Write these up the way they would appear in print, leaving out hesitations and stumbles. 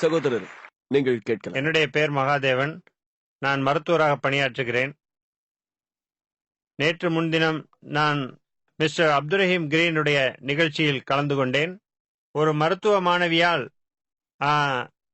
சகோதரர், நீங்கள் கேட்கலாம். என்னுடைய பெயர் மகாதேவன். நான் மருத்துவராக பணியாற்றுகிறேன். நேற்று முன்தினம் நான் மிஸ்டர் அப்துல் கிரீனுடைய நிகழ்ச்சியில் கலந்து கொண்டேன். ஒரு மருத்துவ மாணவியால்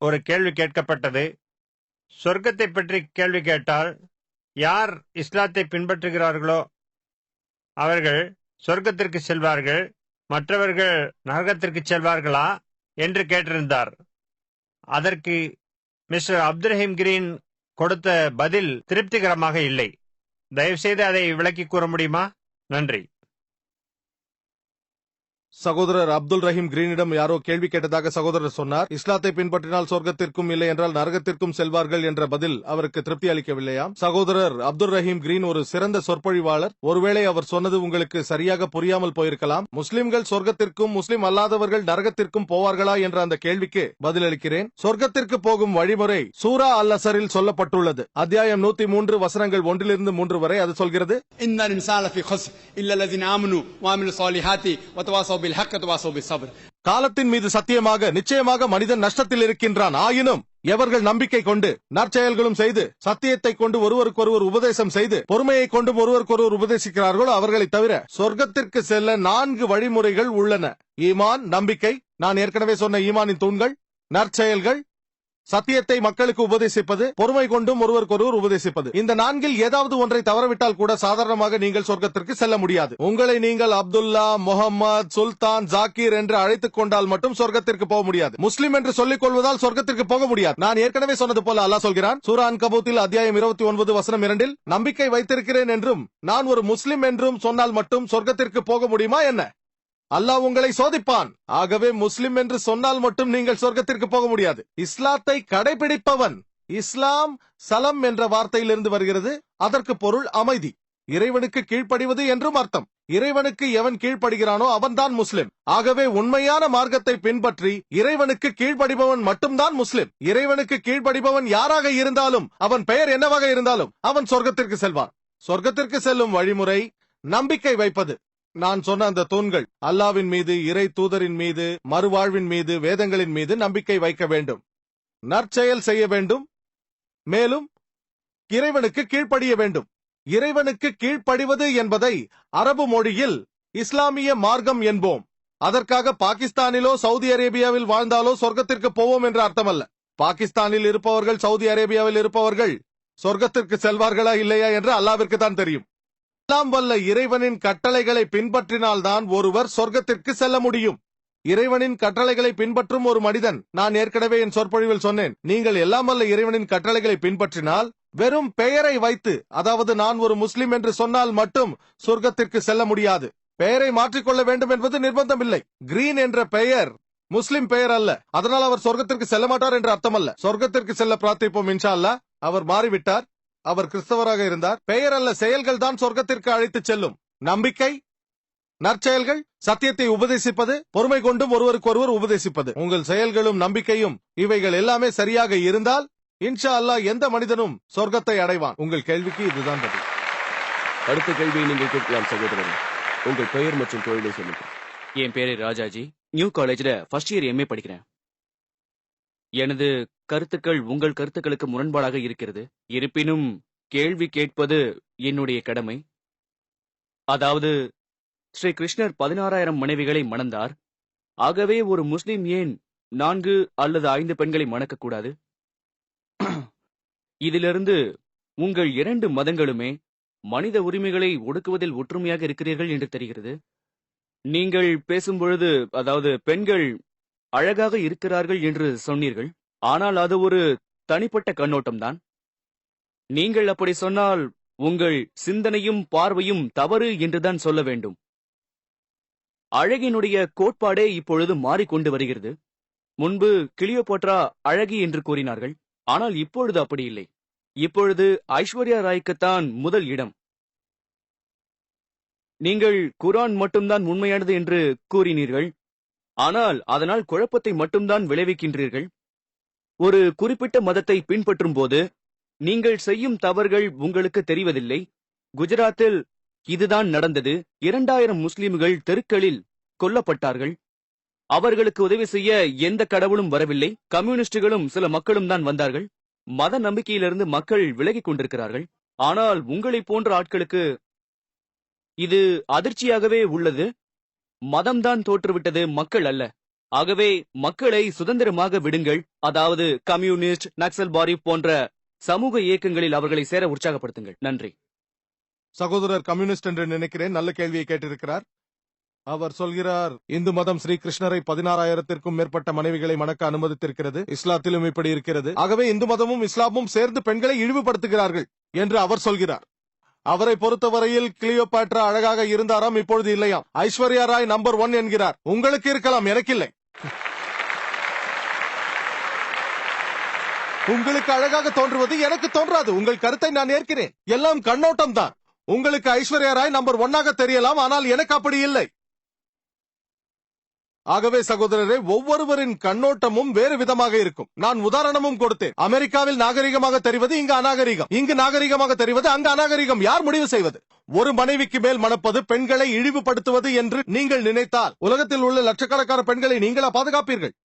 ஒரு கேள்வி கேட்கப்பட்டது. சொர்க்கத்தை பற்றி கேள்வி கேட்டால், யார் இஸ்லாத்தை பின்பற்றுகிறார்களோ அவர்கள் சொர்க்கத்திற்கு செல்வார்கள், மற்றவர்கள் நரகத்திற்கு செல்வார்களா என்று கேட்டிருந்தார். அதற்கு மிஸ்டர் அப்துல் கிரீன் கொடுத்த பதில் திருப்திகரமாக இல்லை. தயவுசெய்து அதை விளக்கி கூற முடியுமா? நன்றி. சகோதரர் அப்துல் ரஹீம் கிரீனிடம் யாரோ கேள்வி கேட்டதாக சகோதரர் சொன்னார். இஸ்லாத்தை பின்பற்றினால் சொர்க்கத்திற்கும் இல்லை என்றால் நரகத்திற்கும் செல்வார்கள் என்ற பதில் அவருக்கு திருப்தி அளிக்கவில்லையாம். சகோதரர் அப்துல் ரஹீம் கிரீன் ஒரு சிறந்த சொற்பொழிவாளர். ஒருவேளை அவர் சொன்னது உங்களுக்கு சரியாக புரியாமல் போயிருக்கலாம். முஸ்லிம்கள் சொர்க்கத்திற்கும் முஸ்லிம் அல்லாதவர்கள் நரகத்திற்கும் போவார்களா என்ற அந்த கேள்விக்கு பதிலளிக்கிறேன். சொர்க்கத்திற்கு போகும் வழிமுறை சூரா அல் அசரில் சொல்லப்பட்டுள்ளது. அத்தியாயம் 103 வசனங்கள் 1-3 வரை அது சொல்கிறது, காலத்தின் மீது சத்தியமாக நிச்சயமாக மனிதன் நஷ்டத்தில் இருக்கின்றான். ஆயினும் எவர்கள் நம்பிக்கை கொண்டு நற்செயல்களும் செய்து சத்தியத்தை கொண்டு ஒருவருக்கொருவர் உபதேசம் செய்து பொறுமையை கொண்டும் ஒருவருக்கொருவர் உபதேசிக்கிறார்களோ அவர்களை தவிர சொர்க்கத்திற்கு செல்ல 4 வழிமுறைகள் உள்ளன. ஈமான், நம்பிக்கை, நான் ஏற்கனவே சொன்ன ஈமானின் தூண்கள், நற்செயல்கள், சத்தியத்தை மக்களுக்கு உபதேசிப்பது, பொறுமை கொண்டும் ஒருவருக்கொருவர் உபதேசிப்பது. இந்த 4இல் ஏதாவது ஒன்றை தவறவிட்டால் கூட சாதாரணமாக நீங்கள் சொர்க்கத்திற்கு செல்ல முடியாது. உங்களை நீங்கள் அப்துல்லா, முகமது, சுல்தான், ஜாக்கீர் என்று அழைத்துக் கொண்டால் மட்டும் சொர்க்கத்திற்கு போக முடியாது. முஸ்லிம் என்று சொல்லிக் கொள்வதால் சொர்க்கத்திற்கு போக முடியாது. நான் ஏற்கனவே சொன்னது போல அல்லாஹ் சொல்கிறான் சூரா அன்கபூத்தில் அத்தியாயம் 29 வசனம் 2, நம்பிக்கை வைத்திருக்கிறேன் என்றும் நான் ஒரு முஸ்லிம் என்றும் சொன்னால் மட்டும் சொர்க்கத்திற்கு போக முடியுமா என்ன? அல்லாஹ் உங்களை சோதிப்பான். ஆகவே முஸ்லிம் என்று சொன்னால் மட்டும் நீங்கள் சொர்க்கத்திற்கு போக முடியாது. இஸ்லாத்தை கடைபிடிப்பவன், இஸ்லாம் சலம் என்ற வார்த்தையிலிருந்து வருகிறது. அதற்கு பொருள் அமைதி, இறைவனுக்கு கீழ்ப்படிவது என்றும் அர்த்தம். இறைவனுக்கு எவன் கீழ்ப்படுகிறானோ அவன்தான் முஸ்லிம். ஆகவே உண்மையான மார்க்கத்தை பின்பற்றி இறைவனுக்கு கீழ்ப்படிபவன் மட்டும்தான் முஸ்லிம். இறைவனுக்கு கீழ்ப்படிபவன் யாராக இருந்தாலும், அவன் பெயர் என்னவாக இருந்தாலும், அவன் சொர்க்கத்திற்கு செல்வான். சொர்க்கத்திற்கு செல்லும் வழிமுறை நம்பிக்கை வைப்பது. நான் சொன்ன அந்த தூண்கள், அல்லாவின் மீது, இறை தூதரின் மீது, மறுவாழ்வின் மீது, வேதங்களின் மீது நம்பிக்கை வைக்க வேண்டும். நற்செயல் செய்ய வேண்டும். மேலும் இறைவனுக்கு கீழ்ப்படிய வேண்டும். இறைவனுக்கு கீழ்ப்படிவது என்பதை அரபு மொழியில் இஸ்லாமிய மார்க்கம் என்போம். அதற்காக பாகிஸ்தானிலோ சவுதி அரேபியாவில் வாழ்ந்தாலோ சொர்க்கத்திற்கு போவோம் என்ற அர்த்தமல்ல. பாகிஸ்தானில் இருப்பவர்கள், சவுதி அரேபியாவில் இருப்பவர்கள் சொர்க்கத்திற்கு செல்வார்களா இல்லையா என்று அல்லாவிற்கு தான் தெரியும். எல்லாம் வல்ல இறைவனின் கட்டளைகளை பின்பற்றினால்தான் ஒருவர் சொர்க்கத்திற்கு செல்ல முடியும். இறைவனின் கட்டளைகளை பின்பற்றும் ஒரு மனிதன், நான் ஏற்கனவே என் சொற்பொழிவில் சொன்னேன், நீங்கள் எல்லாம் வல்ல இறைவனின் கட்டளைகளை பின்பற்றினால் வெறும் பெயரை வைத்து, அதாவது நான் ஒரு முஸ்லிம் என்று சொன்னால் மட்டும் சொர்க்கத்திற்கு செல்ல முடியாது. பெயரை மாற்றிக்கொள்ள வேண்டும் என்பது நிர்பந்தம் இல்லை. கிரீன் என்ற பெயர் முஸ்லிம் பெயர் அல்ல. அதனால் அவர் சொர்க்கத்திற்கு செல்ல மாட்டார் என்று அர்த்தம் அல்ல. சொர்க்கத்திற்கு செல்ல பிரார்த்திப்போம் இன்ஷா அல்லாஹ். அவர் மாறிவிட்டார். அவர் கிறிஸ்தவராக இருந்தார். பெயர் அல்ல, செயல்கள் தான் சொர்க்கத்திற்கு அழைத்து செல்லும். நம்பிக்கை, நற்செயல்கள், சத்தியத்தை உபதேசிப்பது, பொறுமை கொண்டும் ஒருவருக்கொருவர் உபதேசிப்பது. உங்கள் செயல்களும் நம்பிக்கையும் இவைகள் எல்லாமே சரியாக இருந்தால் இன்ஷா அல்லாஹ் எந்த மனிதனும் சொர்க்கத்தை அடைவான். உங்கள் கேள்விக்கு இதுதான் பதில். அடுத்த கேள்வியை நீங்கள் கேட்கலாம் சகோதரர். உங்கள் பெயர் மற்றும் தொழிலை சொல்லுங்கள். என் பேரு ராஜாஜி. நியூ காலேஜ்ல ஃபர்ஸ்ட் இயர் MA படிக்கிறேன். எனது கருத்துக்கள் உங்கள் கருத்துக்களுக்கு முரண்பாடாக இருக்கிறது. இருப்பினும் கேள்வி கேட்பது என்னுடைய கடமை. அதாவது, ஸ்ரீ கிருஷ்ணர் 16,000 மனைவிகளை மணந்தார். ஆகவே ஒரு முஸ்லிம் ஏன் 4 அல்லது 5 பெண்களை மணக்கக்கூடாது? இதிலிருந்து உங்கள் 2 மதங்களுமே மனித உரிமைகளை ஒடுக்குவதில் ஒற்றுமையாக இருக்கிறீர்கள் என்று தெரிகிறது. நீங்கள் பேசும்பொழுது, அதாவது பெண்கள் அழகாக இருக்கிறார்கள் என்று சொன்னீர்கள். ஆனால் அது ஒரு தனிப்பட்ட கண்ணோட்டம்தான். நீங்கள் அப்படி சொன்னால் உங்கள் சிந்தனையும் பார்வையும் தவறு என்றுதான் சொல்ல வேண்டும். அழகினுடைய கோட்பாடே இப்பொழுது மாறிக்கொண்டு வருகிறது. முன்பு கிளியோபாட்ரா அழகி என்று கூறினார்கள். ஆனால் இப்பொழுது அப்படி இல்லை. இப்பொழுது ஐஸ்வர்யா ராய்க்குத்தான் முதல் இடம். நீங்கள் குர்ஆன் மட்டும்தான் உண்மையானது என்று கூறினீர்கள். ஆனால் அதனால் குழப்பத்தை மட்டும்தான் விளைவிக்கின்றீர்கள். ஒரு குறிப்பிட்ட மதத்தை பின்பற்றும் போது நீங்கள் செய்யும் தவறுகள் உங்களுக்கு தெரிவதில்லை. குஜராத்தில் இதுதான் நடந்தது. 2000 முஸ்லிம்கள் தெருக்களில் கொல்லப்பட்டார்கள். அவர்களுக்கு உதவி செய்ய எந்த கடவுளும் வரவில்லை. கம்யூனிஸ்டுகளும் சில மக்களும் தான் வந்தார்கள். மத நம்பிக்கையிலிருந்து மக்கள் விலகிக் கொண்டிருக்கிறார்கள். ஆனால் உங்களை போன்ற ஆட்களுக்கு இது அதிர்ச்சியாகவே உள்ளது. மதம்தான் தோற்றுவிட்டது, மக்கள் அல்ல. ஆகவே மக்களை சுதந்திரமாக விடுங்கள். அதாவது கம்யூனிஸ்ட், நக்சல்பாரி போன்ற சமூக இயக்கங்களில் அவர்களை சேர உற்சாகப்படுத்துங்கள். நன்றி. சகோதரர் கம்யூனிஸ்ட் என்று நினைக்கிறேன். நல்ல கேள்வியை கேட்டிருக்கிறார். அவர் சொல்கிறார், இந்து மதம் ஸ்ரீ கிருஷ்ணரை 16,000த்திற்கும் மேற்பட்ட மனைவிகளை மணக்க அனுமதித்திருக்கிறது. இஸ்லாத்திலும் இப்படி இருக்கிறது. ஆகவே இந்து மதமும் இஸ்லாமும் சேர்ந்து பெண்களை இழிவுபடுத்துகிறார்கள் என்று அவர் சொல்கிறார். அவரை பொறுத்தவரையில் கிளியோபாட்ரா அழகாக இருந்தாராம், இப்பொழுது இல்லையாம். ஐஸ்வர்யா ராய் நம்பர் 1 என்கிறார். உங்களுக்கு இருக்கலாம், எனக்கு இல்லை. உங்களுக்கு அழகாக தோன்றுவது எனக்கு தோன்றாது. உங்கள் கருத்தை நான் ஏற்கிறேன். எல்லாம் கண்ணோட்டம் தான். உங்களுக்கு ஐஸ்வர்யா ராய் நம்பர் 1 தெரியலாம், ஆனால் எனக்கு அப்படி இல்லை. ஆகவே சகோதரரே, ஒவ்வொருவரின் கண்ணோட்டமும் வேறு விதமாக இருக்கும். நான் உதாரணமும் கொடுத்தேன். அமெரிக்காவில் நாகரிகமாக தெரிவது இங்கு அநாகரிகம், இங்கு நாகரிகமாக தெரிவது அங்கு அநாகரிகம். யார் முடிவு செய்வது? ஒரு மனைவிக்கு மேல் மணப்பது பெண்களை இழிவுபடுத்துவது என்று நீங்கள் நினைத்தால் உலகத்தில் உள்ள லட்சக்கணக்கான பெண்களை நீங்களா பாதுகாப்பீர்கள்?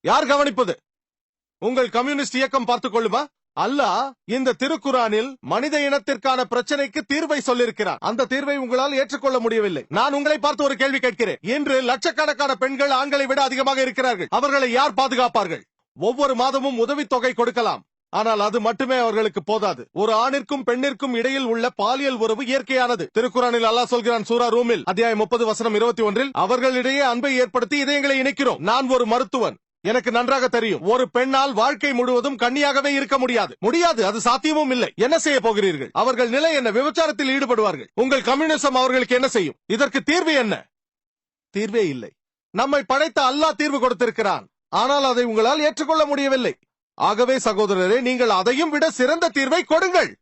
யார் கவனிப்பது? உங்கள் கம்யூனிஸ்ட் இயக்கம் பார்த்துக் கொள்ளுமா? அல்லாஹ் இந்த திருக்குரானில் மனித இனத்திற்கான பிரச்சனைக்கு தீர்வை சொல்லியிருக்கிறார். அந்த தீர்வை உங்களால் ஏற்றுக்கொள்ள முடியவில்லை. நான் உங்களை பார்த்து ஒரு கேள்வி கேட்கிறேன். இன்று லட்சக்கணக்கான பெண்கள் ஆண்களை விட அதிகமாக இருக்கிறார்கள். அவர்களை யார் பாதுகாப்பார்கள்? ஒவ்வொரு மாதமும் உதவித்தொகை கொடுக்கலாம், ஆனால் அது மட்டுமே அவர்களுக்கு போதாது. ஒரு ஆணிற்கும் பெண்ணிற்கும் இடையில் உள்ள பாலியல் உறவு இயற்கையானது. திருக்குரானில் அல்லாஹ் சொல்கிறான், சூரா ரூமில் அத்தியாயம் 30 வசனம் 21, அவர்களிடையே அன்பை ஏற்படுத்தி இதயங்களை இணைக்கிறோம். நான் ஒரு மருத்துவன், எனக்கு நன்றாக தெரியும். ஒரு பெண்ணால் வாழ்க்கை முழுவதும் கன்னியாகவே இருக்க முடியாது. அது சாத்தியமும் இல்லை. என்ன செய்ய போகிறீர்கள்? அவர்கள் நிலை என்ன? விபச்சாரத்தில் ஈடுபடுவார்கள். உங்கள் கம்யூனிசம் அவர்களுக்கு என்ன செய்யும்? இதற்கு தீர்வு என்ன? தீர்வே இல்லை. நம்மை படைத்த அல்லாஹ் தீர்வு கொடுத்திருக்கிறான், ஆனால் அதை உங்களால் ஏற்றுக்கொள்ள முடியவில்லை. ஆகவே சகோதரரே, நீங்கள் அதையும் விட சிறந்த தீர்வை கொடுங்கள்.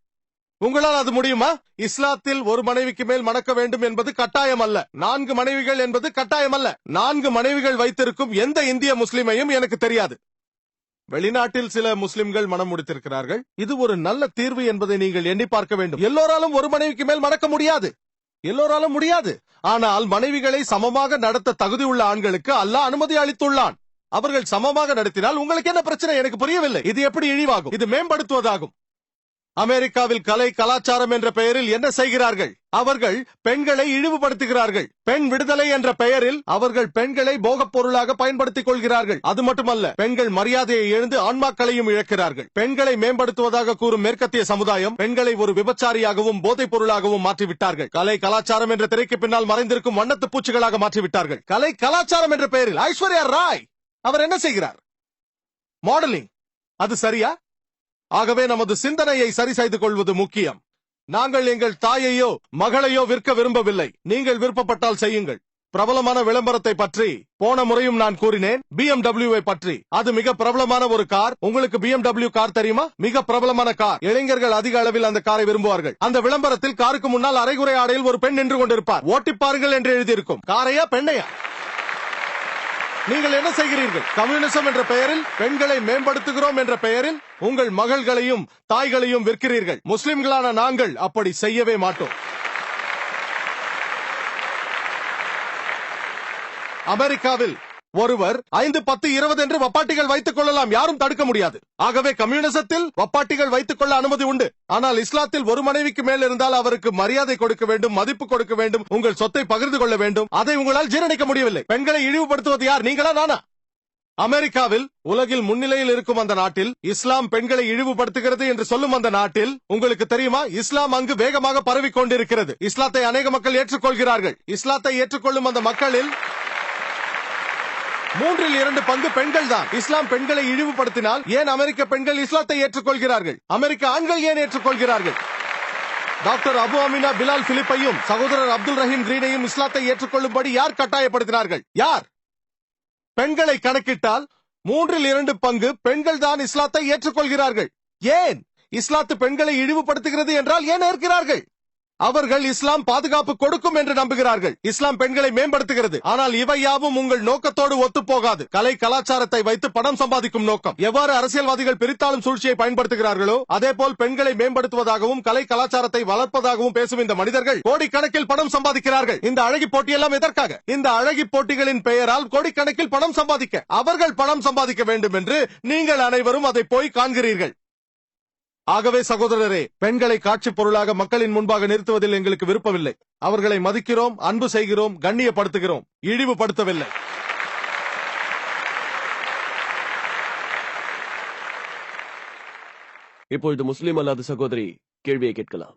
உங்களால் அது முடியுமா? இஸ்லாத்தில் ஒரு மனைவிக்கு மேல் மணக்க வேண்டும் என்பது கட்டாயம் அல்ல. 4 மனைவிகள் என்பது கட்டாயம் அல்ல. 4 மனைவிகள் வைத்திருக்கும் எந்த இந்திய முஸ்லிமையும் எனக்கு தெரியாது. வெளிநாட்டில் சில முஸ்லிம்கள் மனம் முடித்திருக்கிறார்கள். இது ஒரு நல்ல தீர்வு என்பதை நீங்கள் எண்ணி பார்க்க வேண்டும். எல்லோராலும் ஒரு மனைவிக்கு மேல் மணக்க முடியாது. எல்லோராலும் முடியாது. ஆனால் மனைவிகளை சமமாக நடத்த தகுதியுள்ள ஆண்களுக்கு அல்லாஹ் அனுமதி அளித்துள்ளான். அவர்கள் சமமாக நடத்தினால் உங்களுக்கு என்ன பிரச்சனை? எனக்கு புரியவில்லை. இது எப்படி இழிவாகும்? இது மேம்படுத்துவதாகும். அமெரிக்காவில் கலை கலாச்சாரம் என்ற பெயரில் என்ன செய்கிறார்கள்? அவர்கள் பெண்களை இழிவுபடுத்துகிறார்கள். பெண் விடுதலை என்ற பெயரில் அவர்கள் பெண்களை போகப் பொருளாக பயன்படுத்திக் கொள்கிறார்கள். அது மட்டுமல்ல, பெண்கள் மரியாதையை இழந்து ஆன்மாக்களையும் இழக்கிறார்கள். பெண்களை மேம்படுத்துவதாக கூறும் மேற்கத்திய சமுதாயம் பெண்களை ஒரு விபச்சாரியாகவும் போதைப் பொருளாகவும் மாற்றிவிட்டார்கள். கலை கலாச்சாரம் என்ற திரைக்கு பின்னால் மறைந்திருக்கும் வண்ணத்து பூச்சிகளாக மாற்றிவிட்டார்கள். கலை கலாச்சாரம் என்ற பெயரில் ஐஸ்வர்யா ராய் அவர் என்ன செய்கிறார்? மாடலிங். அது சரியா? ஆகவே நமது சிந்தனையை சரி செய்து கொள்வது முக்கியம். நாங்கள் எங்கள் தாயையோ மகளையோ விற்க விரும்பவில்லை. நீங்கள் விருப்பப்பட்டால் செய்யுங்கள். பிரபலமான விளம்பரத்தை பற்றி போன முறையும் நான் கூறினேன். BMW பற்றி. அது மிக பிரபலமான ஒரு கார். உங்களுக்கு BMW கார் தெரியுமா? மிக பிரபலமான கார். இளைஞர்கள் அதிக அளவில் அந்த காரை விரும்புவார்கள். அந்த விளம்பரத்தில் காருக்கு முன்னால் அரைகுறை ஆடையில் ஒரு பெண் நின்று கொண்டிருப்பார். ஓட்டி பாருங்கள் என்று எழுதியிருக்கும். காரையா பெண்ணையா? நீங்கள் என்ன செய்கிறீர்கள்? கம்யூனிசம் என்ற பெயரில், பெண்களை மேம்படுத்துகிறோம் என்ற பெயரில் உங்கள் மகள்களையும் தாய்களையும் விற்கிறீர்கள். முஸ்லிம்களான நாங்கள் அப்படி செய்யவே மாட்டோம். அமெரிக்காவில் ஒருவர் 5, 10, 20 என்று வப்பாட்டிகள் வைத்துக் கொள்ளலாம். யாரும் தடுக்க முடியாது. ஆகவே கம்யூனிசத்தில் வப்பாட்டிகள் வைத்துக் கொள்ள அனுமதி உண்டு. ஆனால் இஸ்லாத்தில் ஒரு மனைவிக்கு மேல் இருந்தால் அவருக்கு மரியாதை கொடுக்க வேண்டும், மதிப்பு கொடுக்க வேண்டும், உங்கள் சொத்தை பகிர்ந்து கொள்ள வேண்டும். அதை உங்களால் ஜீரணிக்க முடியவில்லை. பெண்களை இழிவுபடுத்துவது யார்? நீங்களா நானா? அமெரிக்காவில் உலகில் முன்னிலையில் இருக்கும் அந்த நாட்டில் இஸ்லாம் பெண்களை இழிவுபடுத்துகிறது என்று சொல்லும் அந்த நாட்டில் உங்களுக்கு தெரியுமா, இஸ்லாம் அங்கு வேகமாக பரவிக் கொண்டிருக்கிறது. இஸ்லாத்தை அநேக மக்கள் ஏற்றுக்கொள்கிறார்கள். இஸ்லாத்தை ஏற்றுக்கொள்ளும் அந்த மக்களில் 3/2 பங்கு பெண்கள் தான். இஸ்லாம் பெண்களை இழிவுபடுத்தினால் ஏன் அமெரிக்க பெண்கள் இஸ்லாத்தை ஏற்றுக்கொள்கிறார்கள்? அமெரிக்க ஆண்கள் ஏன் ஏற்றுக்கொள்கிறார்கள்? டாக்டர் அபு அமினா பிலால் பிலிப்பையும் சகோதரர் அப்துல் ரஹீம் கிரீனையும் இஸ்லாத்தை ஏற்றுக்கொள்ளும்படி யார் கட்டாயப்படுத்தினார்கள்? யார்? பெண்களை கணக்கிட்டால் 3/2 பங்கு பெண்கள் தான் இஸ்லாத்தை ஏற்றுக்கொள்கிறார்கள். ஏன்? இஸ்லாத்து பெண்களை இழிவுபடுத்துகிறது என்றால் ஏன் ஏற்கிறார்கள்? அவர்கள் இஸ்லாம் பாதுகாப்பு கொடுக்கும் என்று நம்புகிறார்கள். இஸ்லாம் பெண்களை மேம்படுத்துகிறது. ஆனால் இவை யாவும் உங்கள் நோக்கத்தோடு ஒத்துப்போகாது. கலை கலாச்சாரத்தை வைத்து பணம் சம்பாதிக்கும் நோக்கம். எவ்வாறு அரசியல்வாதிகள் பிரித்தாளும் சூழ்ச்சியை பயன்படுத்துகிறார்களோ அதேபோல் பெண்களை மேம்படுத்துவதாகவும் கலை கலாச்சாரத்தை வளர்ப்பதாகவும் பேசும் இந்த மனிதர்கள் கோடிக்கணக்கில் பணம் சம்பாதிக்கிறார்கள். இந்த அழகி போட்டியெல்லாம் எதற்காக? இந்த அழகி போட்டிகளின் பெயரால் கோடிக்கணக்கில் பணம் சம்பாதிக்க. அவர்கள் பணம் சம்பாதிக்க வேண்டும் என்று நீங்கள் அனைவரும் அதை போய் காண்கிறீர்கள். ஆகவே சகோதரரே, பெண்களை காட்சி பொருளாக மக்களின் முன்பாக நிறுத்துவதில் எங்களுக்கு விருப்பமில்லை. அவர்களை மதிக்கிறோம், அன்பு செய்கிறோம், கண்ணியப்படுத்துகிறோம், இழிவுபடுத்தவில்லை. இப்பொழுது முஸ்லிம் அல்லாத சகோதரி கேள்வியை கேட்கலாம்.